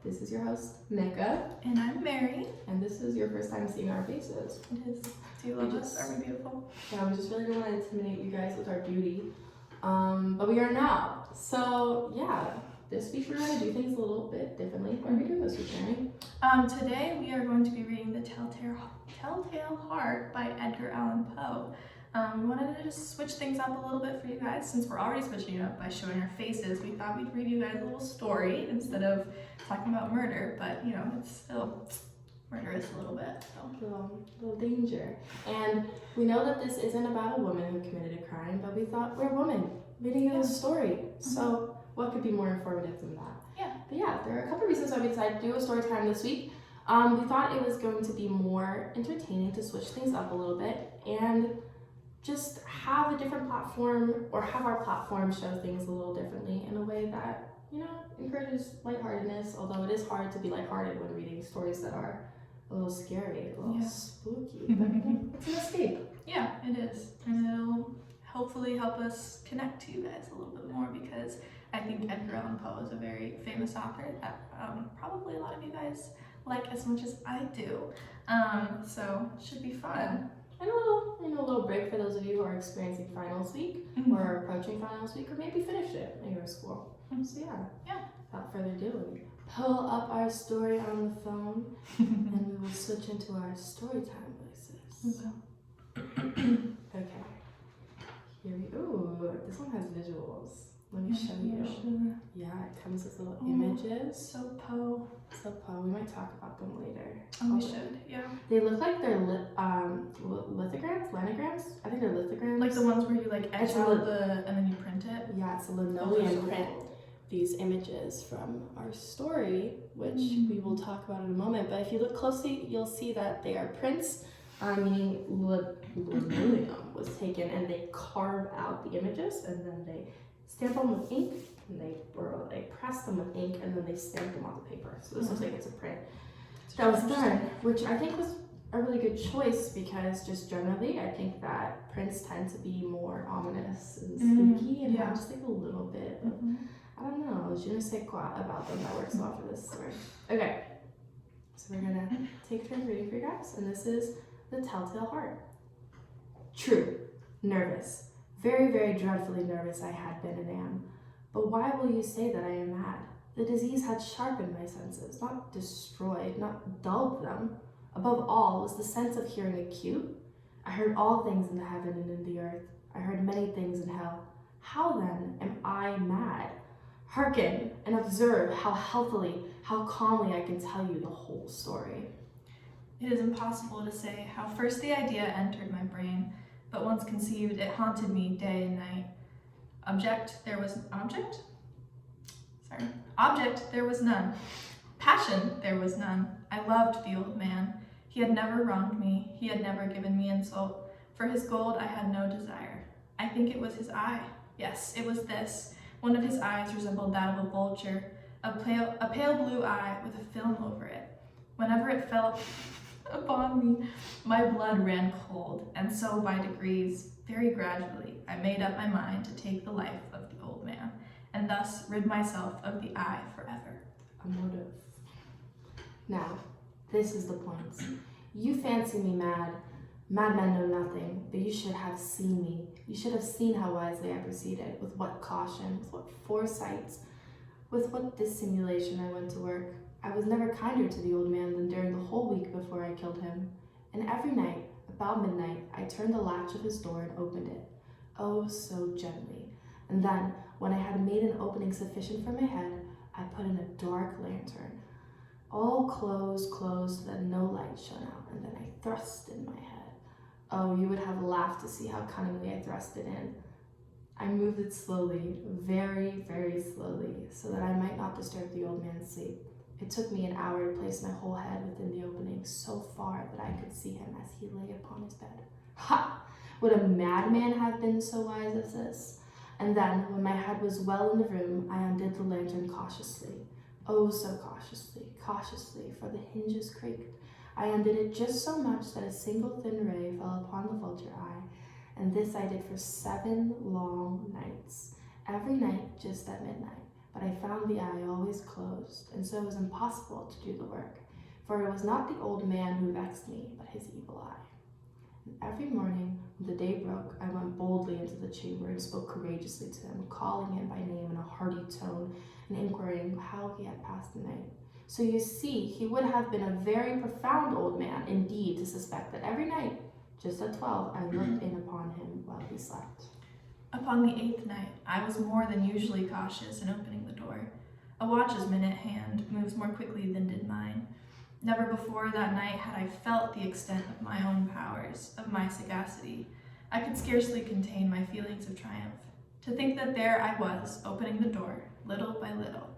This is your host, Mika. And I'm Mary. And this is your first time seeing our faces. It is. Do you love us? Are we beautiful? Yeah, we just really don't want to intimidate you guys with our beauty. But we are not. So, yeah, this week we're going to do things a little bit differently. What are we doing this week, Mary? Today we are going to be reading The Telltale Heart by Edgar Allen Poe. We wanted to just switch things up a little bit for you guys. Since we're already switching it up by showing our faces, we thought we'd read you guys a little story instead of talking about murder, but you know, it's still murderous a little bit. So. Little danger. And we know that this isn't about a woman who committed a crime, but we thought we're women reading you a story. Mm-hmm. So what could be more informative than that? Yeah. But yeah, there are a couple reasons why we decided to do a story time this week. We thought it was going to be more entertaining to switch things up a little bit and just have a different platform, or have our platform show things a little differently in a way that, you know, encourages lightheartedness, although it is hard to be lighthearted when reading stories that are a little scary, a little spooky, but it's an escape. Yeah, it is, and it'll hopefully help us connect to you guys a little bit more, because I think Edgar Allen Poe is a very famous author that probably a lot of you guys like as much as I do, so it should be fun. And a little break for those of you who are experiencing finals week, or are approaching finals week, or maybe finished it in your school. So yeah. Without further ado, we pull up our story on the phone, and we will switch into our story time voices. Okay. Here we go. This one has visuals. Let me show you. Yeah, it comes with little images. So Poe. We might talk about them later. Oh, we should, yeah. They look like they're lithograms, lanograms. I think they're lithograms. Like the ones where you like etch out and then you print it. Yeah, it's a linoleum print. These images from our story, which we will talk about in a moment. But if you look closely, you'll see that they are prints, meaning linoleum was taken and they carve out the images and then they stamp them with ink, and they press them with ink, and then they stamp them on the paper. So this looks like it's a print that was done, which I think was a really good choice, because just generally I think that prints tend to be more ominous and spooky and have just like a little bit of, I don't know, je ne sais quoi about them that works well for this story. Okay, so we're gonna take turns reading for you guys, and this is The Telltale Heart. True, nervous. Very, very dreadfully nervous I had been and am. But why will you say that I am mad? The disease had sharpened my senses, not destroyed, not dulled them. Above all was the sense of hearing acute. I heard all things in the heaven and in the earth. I heard many things in hell. How then am I mad? Hearken and observe how healthily, how calmly I can tell you the whole story. It is impossible to say how first the idea entered my brain, but once conceived, it haunted me day and night. Object, there was none. Passion, there was none. I loved the old man. He had never wronged me. He had never given me insult. For his gold, I had no desire. I think it was his eye. Yes, it was this. One of his eyes resembled that of a vulture, a pale blue eye with a film over it. Whenever it fell upon me, my blood ran cold, and so by degrees, very gradually, I made up my mind to take the life of the old man, and thus rid myself of the eye forever. A motive. Now, this is the point. You fancy me mad. Madmen know nothing, but you should have seen me. You should have seen how wisely I proceeded, with what caution, with what foresight, with what dissimulation I went to work. I was never kinder to the old man than during the whole week before I killed him. And every night, about midnight, I turned the latch of his door and opened it. Oh, so gently. And then, when I had made an opening sufficient for my head, I put in a dark lantern. All closed so that no light shone out, and then I thrust in my head. Oh, you would have laughed to see how cunningly I thrust it in. I moved it slowly, very, very slowly, so that I might not disturb the old man's sleep. It took me an hour to place my whole head within the opening, so far that I could see him as he lay upon his bed. Ha! Would a madman have been so wise as this? And then, when my head was well in the room, I undid the lantern cautiously. Oh, so cautiously, for the hinges creaked. I undid it just so much that a single thin ray fell upon the vulture eye, and this I did for 7 long nights, every night just at midnight. but I found the eye always closed, and so it was impossible to do the work, for it was not the old man who vexed me, but his evil eye. And every morning, when the day broke, I went boldly into the chamber and spoke courageously to him, calling him by name in a hearty tone, and inquiring how he had passed the night. So you see, he would have been a very profound old man, indeed, to suspect that every night, just at 12, I looked in upon him while he slept. Upon the 8th night, I was more than usually cautious in opening the door. A watch's minute hand moves more quickly than did mine. Never before that night had I felt the extent of my own powers, of my sagacity. I could scarcely contain my feelings of triumph. To think that there I was, opening the door, little by little,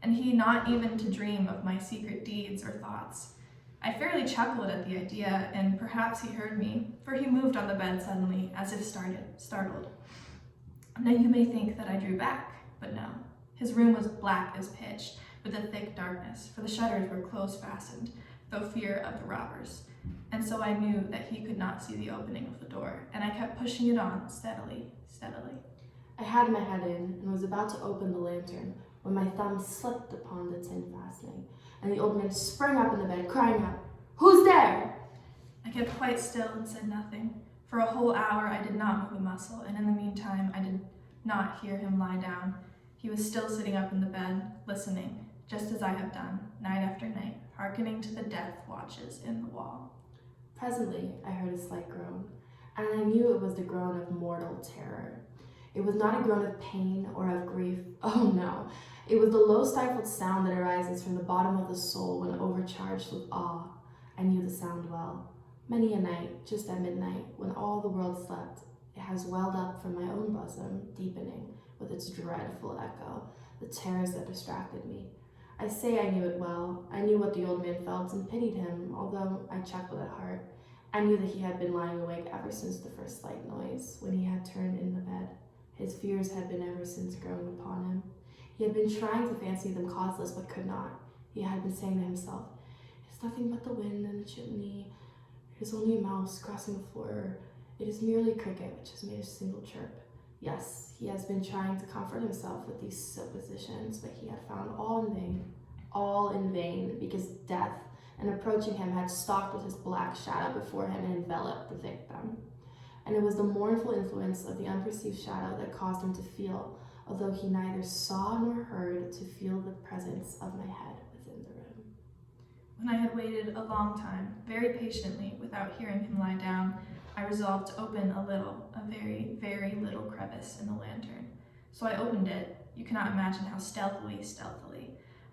and he not even to dream of my secret deeds or thoughts. I fairly chuckled at the idea, and perhaps he heard me, for he moved on the bed suddenly, as if startled. Now you may think that I drew back, but no. His room was black as pitch, with a thick darkness, for the shutters were close-fastened, though fear of the robbers. And so I knew that he could not see the opening of the door, and I kept pushing it on steadily. I had my head in, and was about to open the lantern, when my thumb slipped upon the tin fastening, and the old man sprang up in the bed, crying out, "Who's there?" I kept quite still and said nothing. For a whole hour I did not move a muscle, and in the meantime I did not hear him lie down. He was still sitting up in the bed, listening, just as I have done, night after night, hearkening to the death watches in the wall. Presently I heard a slight groan, and I knew it was the groan of mortal terror. It was not a groan of pain or of grief. Oh no, it was the low stifled sound that arises from the bottom of the soul when overcharged with awe. I knew the sound well. Many a night, just at midnight, when all the world slept, it has welled up from my own bosom, deepening, with its dreadful echo, the terrors that distracted me. I say I knew it well. I knew what the old man felt and pitied him, although I chuckled at heart. I knew that he had been lying awake ever since the first slight noise, when he had turned in the bed. His fears had been ever since growing upon him. He had been trying to fancy them causeless, but could not. He had been saying to himself, "It is nothing but the wind in the chimney. It is only a mouse crossing the floor. It is merely a cricket which has made a single chirp." Yes, he has been trying to comfort himself with these suppositions, but he had found all in vain, because death, in approaching him, had stalked with his black shadow before him and enveloped the victim. And it was the mournful influence of the unperceived shadow that caused him to feel, although he neither saw nor heard, to feel the presence of my head within the room. When I had waited a long time, very patiently, without hearing him lie down, I resolved to open a very, very little crevice in the lantern. So I opened it, you cannot imagine how stealthily,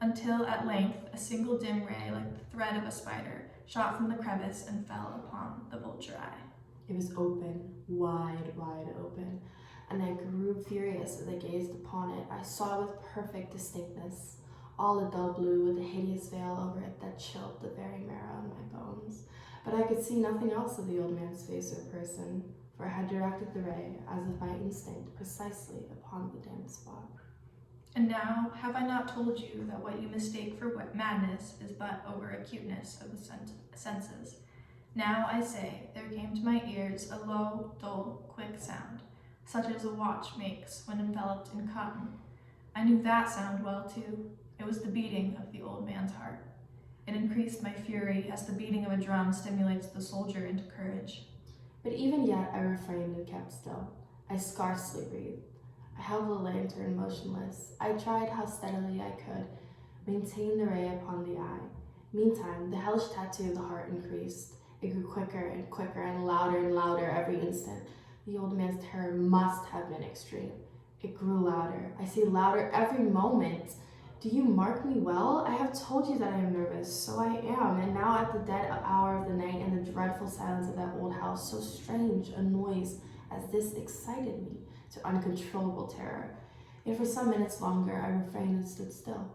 until at length a single dim ray, like the thread of a spider, shot from the crevice and fell upon the vulture eye. It was open, wide open, and I grew furious as I gazed upon it. I saw with perfect distinctness, all a dull blue with a hideous veil over it that chilled the very marrow in my bones. But I could see nothing else of the old man's face or person, for I had directed the ray, as if by instinct, precisely upon the damned spot. And now, have I not told you that what you mistake for madness is but over-acuteness of the senses? Now, I say, there came to my ears a low, dull, quick sound, such as a watch makes when enveloped in cotton. I knew that sound well, too. It was the beating of the old man's heart. It increased my fury as the beating of a drum stimulates the soldier into courage. But even yet I refrained and kept still. I scarcely breathed. I held the lantern motionless. I tried how steadily I could maintain the ray upon the eye. Meantime, the hellish tattoo of the heart increased. It grew quicker and louder every instant. The old man's terror must have been extreme. It grew louder. I say louder every moment. Do you mark me well? I have told you that I am nervous, so I am, and now at the dead hour of the night and the dreadful silence of that old house, so strange a noise as this excited me to uncontrollable terror. Yet for some minutes longer I refrained and stood still.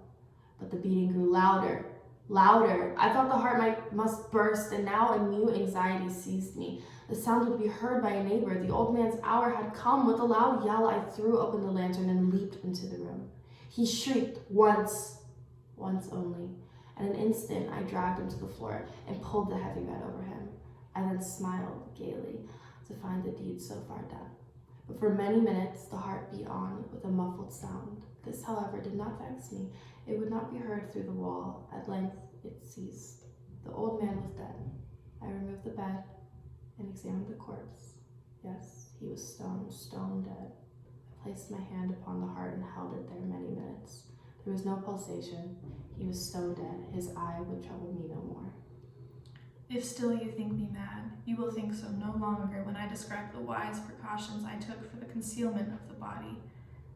But the beating grew louder. I thought the heart must burst, and now a new anxiety seized me. The sound would be heard by a neighbor. The old man's hour had come. With a loud yell, I threw open the lantern and leaped into the room. He shrieked once only. In an instant, I dragged him to the floor and pulled the heavy bed over him. I then smiled gaily to find the deed so far done. But for many minutes, the heart beat on with a muffled sound, This, however, did not vex me. It would not be heard through the wall. At length it ceased. The old man was dead. I removed the bed and examined the corpse. Yes, he was stone dead. I placed my hand upon the heart and held it there many minutes. There was no pulsation. He was stone dead. His eye would trouble me no more. If still you think me mad, you will think so no longer when I describe the wise precautions I took for the concealment of the body.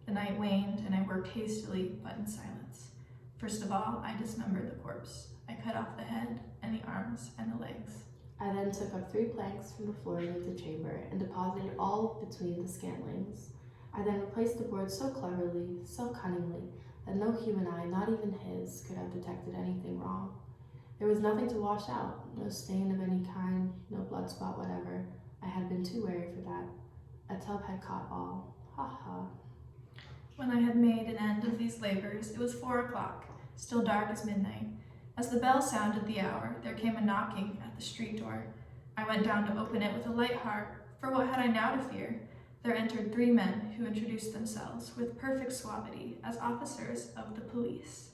The night waned, and I worked hastily, but in silence. First of all, I dismembered the corpse. I cut off the head, and the arms, and the legs. I then took up 3 planks from the flooring of the chamber and deposited all between the scantlings. I then replaced the boards so cleverly, so cunningly, that no human eye, not even his, could have detected anything wrong. There was nothing to wash out, no stain of any kind, no blood spot whatever. I had been too wary for that. A tub had caught all. Ha ha. When I had made an end of these labors, it was 4 o'clock, still dark as midnight. As the bell sounded the hour, there came a knocking at the street door. I went down to open it with a light heart, for what had I now to fear? There entered 3 men who introduced themselves with perfect suavity as officers of the police.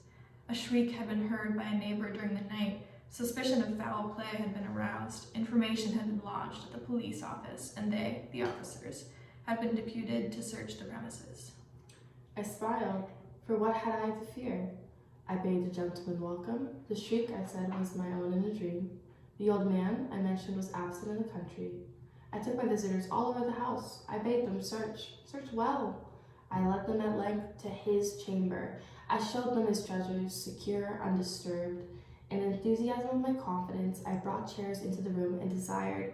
A shriek had been heard by a neighbor during the night. Suspicion of foul play had been aroused. Information had been lodged at the police office, and they, the officers, had been deputed to search the premises. I smiled, for what had I to fear? I bade the gentleman welcome. The shriek, I said, was my own in a dream. The old man, I mentioned, was absent in the country. I took my visitors all over the house. I bade them search well. I led them at length to his chamber. I showed them his treasures, secure, undisturbed. In enthusiasm of my confidence, I brought chairs into the room and desired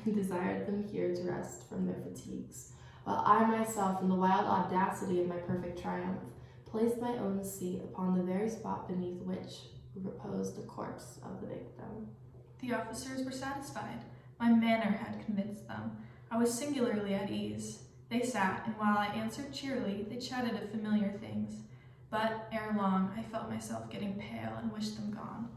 them here to rest from their fatigues, while I myself, in the wild audacity of my perfect triumph, placed my own seat upon the very spot beneath which reposed the corpse of the victim. The officers were satisfied. My manner had convinced them. I was singularly at ease. They sat, and while I answered cheerily, they chatted of familiar things. But ere long, I felt myself getting pale and wished them gone.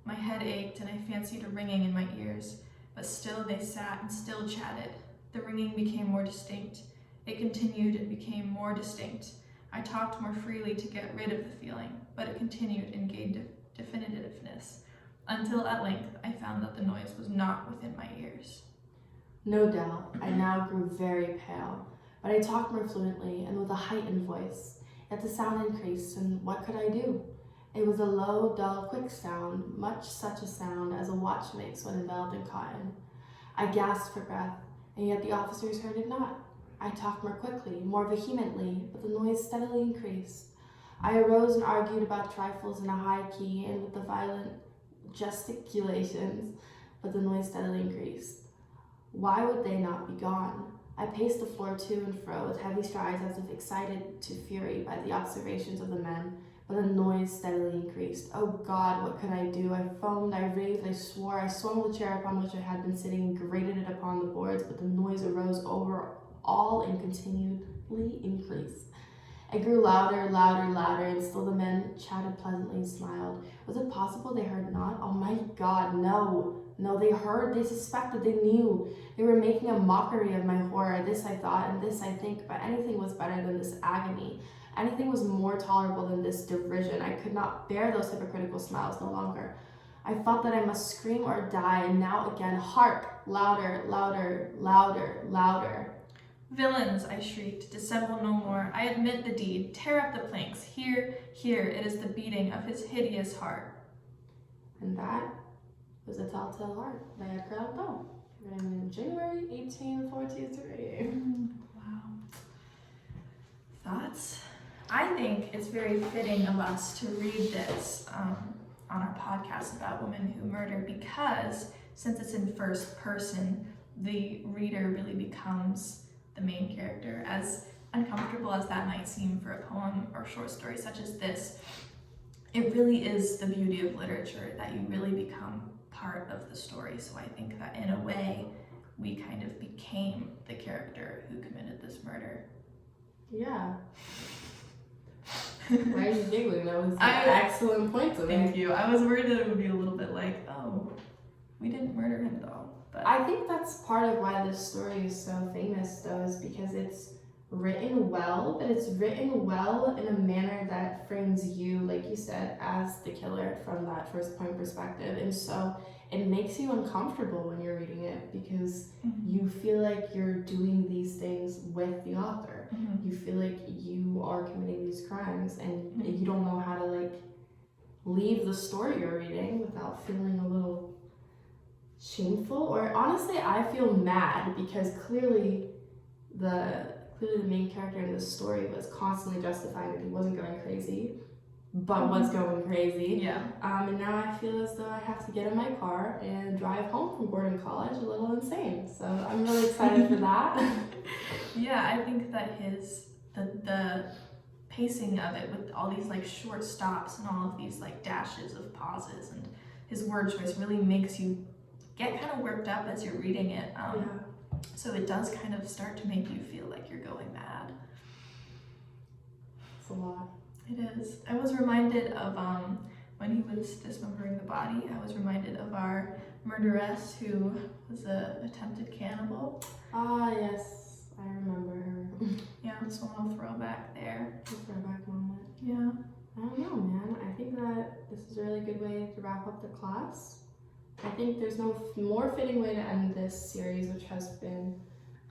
My head ached, and I fancied a ringing in my ears. But still they sat and still chatted. The ringing became more distinct. It continued and became more distinct. I talked more freely to get rid of the feeling, but it continued and gained definitiveness, until at length I found that the noise was not within my ears. No doubt, I now grew very pale, but I talked more fluently and with a heightened voice. Yet the sound increased, and what could I do? It was a low, dull, quick sound, much such a sound as a watch makes when enveloped in cotton. I gasped for breath, and yet the officers heard it not. I talked more quickly, more vehemently, but the noise steadily increased. I arose and argued about trifles in a high key and with the violent gesticulations, but the noise steadily increased. Why would they not be gone? I paced the floor to and fro with heavy strides as if excited to fury by the observations of the men, but the noise steadily increased. Oh God, what could I do? I foamed, I raved, I swore. I swung the chair upon which I had been sitting and grated it upon the boards, but the noise arose over all and continually increased. It grew louder, and still the men chatted pleasantly and smiled. Was it possible they heard not? Oh my God, no, they heard, they suspected, they knew. They were making a mockery of my horror. This I thought, and this I think, but anything was better than this agony. Anything was more tolerable than this derision. I could not bear those hypocritical smiles no longer. I felt that I must scream or die, and now again, hark, louder. Villains, I shrieked, dissemble no more. I admit the deed. Tear up the planks. Here, it is the beating of his hideous heart. And that was A Telltale Heart by Edgar Allen Poe, written in January 1843. Wow. Thoughts? I think it's very fitting of us to read this on our podcast about women who murder, because since it's in first person, the reader really becomes the main character. As uncomfortable as that might seem for a poem or short story such as this, it really is the beauty of literature that you really become part of the story. So I think that in a way, we kind of became the character who committed this murder. Yeah. Why are you giggling? That was an excellent point to make. Thank you. I was worried that it would be a little bit like, oh, we didn't murder him though. But I think that's part of why this story is so famous, though, is because it's written well, but it's written well in a manner that frames you, like you said, as the killer from that first point perspective. And so it makes you uncomfortable when you're reading it because you feel like you're doing these things with the author. You feel like you are committing these crimes and you don't know how to like leave the story you're reading without feeling a little shameful. Or honestly, I feel mad because clearly the main character in this story was constantly justifying that he wasn't going crazy, but was going crazy. Yeah. And now I feel as though I have to get in my car and drive home from Gordon College a little insane. So I'm really excited for that. Yeah, I think that the pacing of it with all these like short stops and all of these like dashes of pauses and his word choice really makes you get kind of worked up as you're reading it. So it does kind of start to make you feel like you're going mad. It's a lot. It is. I was reminded of when he was dismembering the body, I was reminded of our murderess who was a attempted cannibal. Ah, yes. I remember her. Yeah, so I'll throw back there. A throwback moment. Yeah. I don't know, man. I think that this is a really good way to wrap up the class. I think there's no more fitting way to end this series, which has been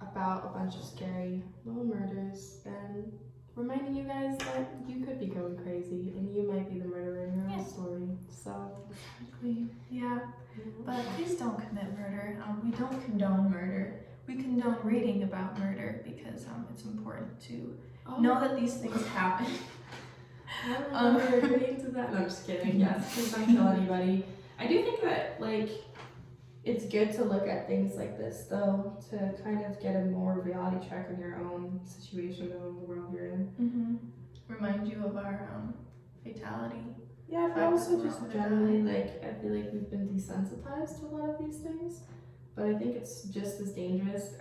about a bunch of scary little murders, than reminding you guys that you could be going crazy and you might be the murderer in your own story. So, Exactly. Yeah. But please don't commit murder. We don't condone murder. We condone reading about murder because it's important to know that these things happen. I don't remember agreeing to that. No, I'm just kidding. Yes, please don't kill anybody. I do think that, like, it's good to look at things like this, though, to kind of get a more reality check on your own situation and the world you're in. Remind you of our fatality. Yeah, but also just generally, like, I feel like we've been desensitized to a lot of these things, but I think it's just as dangerous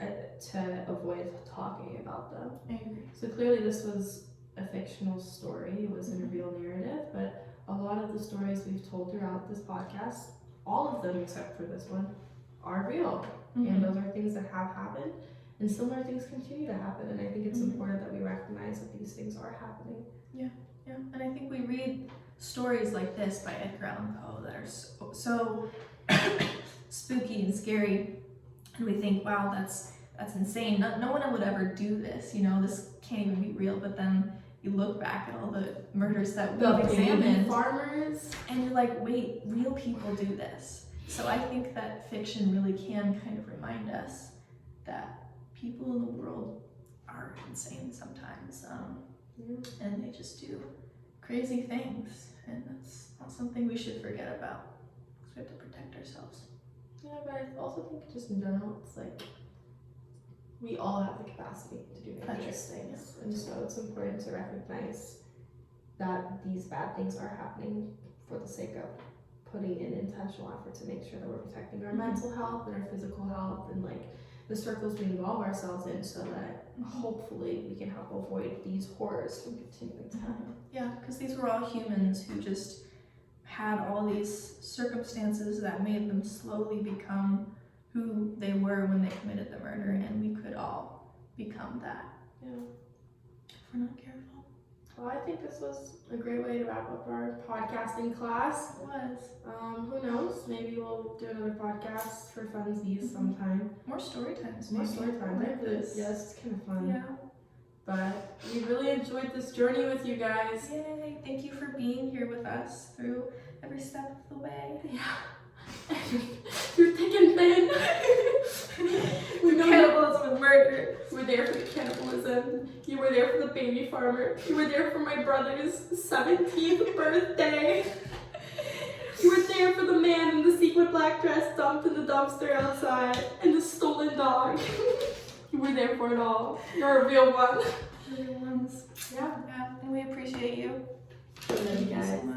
to avoid talking about them. I agree. So clearly this was a fictional story, it wasn't a real narrative, but a lot of the stories we've told throughout this podcast, all of them except for this one, are real. And those are things that have happened, and similar things continue to happen. And I think it's important that we recognize that these things are happening. Yeah, and I think we read stories like this by Edgar Allan Poe that are so spooky and scary, and we think, wow, that's insane. No one would ever do this. You know, this can't even be real. But then you look back at all the murders that we've examined, farmers, and you're like, wait, real people do this. So I think that fiction really can kind of remind us that people in the world are insane sometimes, and they just do crazy things, and that's not something we should forget about, because we have to protect ourselves. Yeah, but I also think just in general, it's like we all have the capacity to do dangerous things, and so it's important to recognize that these bad things are happening for the sake of putting in intentional effort to make sure that we're protecting our mental health and our physical health and like the circles we involve ourselves in, so that hopefully we can help avoid these horrors from continuing to happen. Yeah, because these were all humans who just had all these circumstances that made them slowly become who they were when they committed the murder, and we could all become that. Yeah. If we're not careful. Well, I think this was a great way to wrap up our podcasting class. It was. Who knows? Maybe we'll do another podcast for funsies sometime. More story times. More maybe. story time. Like this. Yes, it's kind of fun. Yeah. But we really enjoyed this journey with you guys. Yay! Thank you for being here with us through every step of the way. Yeah. Through thick and thin. We know Cannibalism and murder. you were there for the cannibalism. You were there for the baby farmer. You were there for my brother's 17th birthday. You were there for the man in the sequin black dress dumped in the dumpster outside and the stolen dog. You were there for it all. You're a real one. Real ones. Yeah. And we appreciate you. Thank you so guys. much.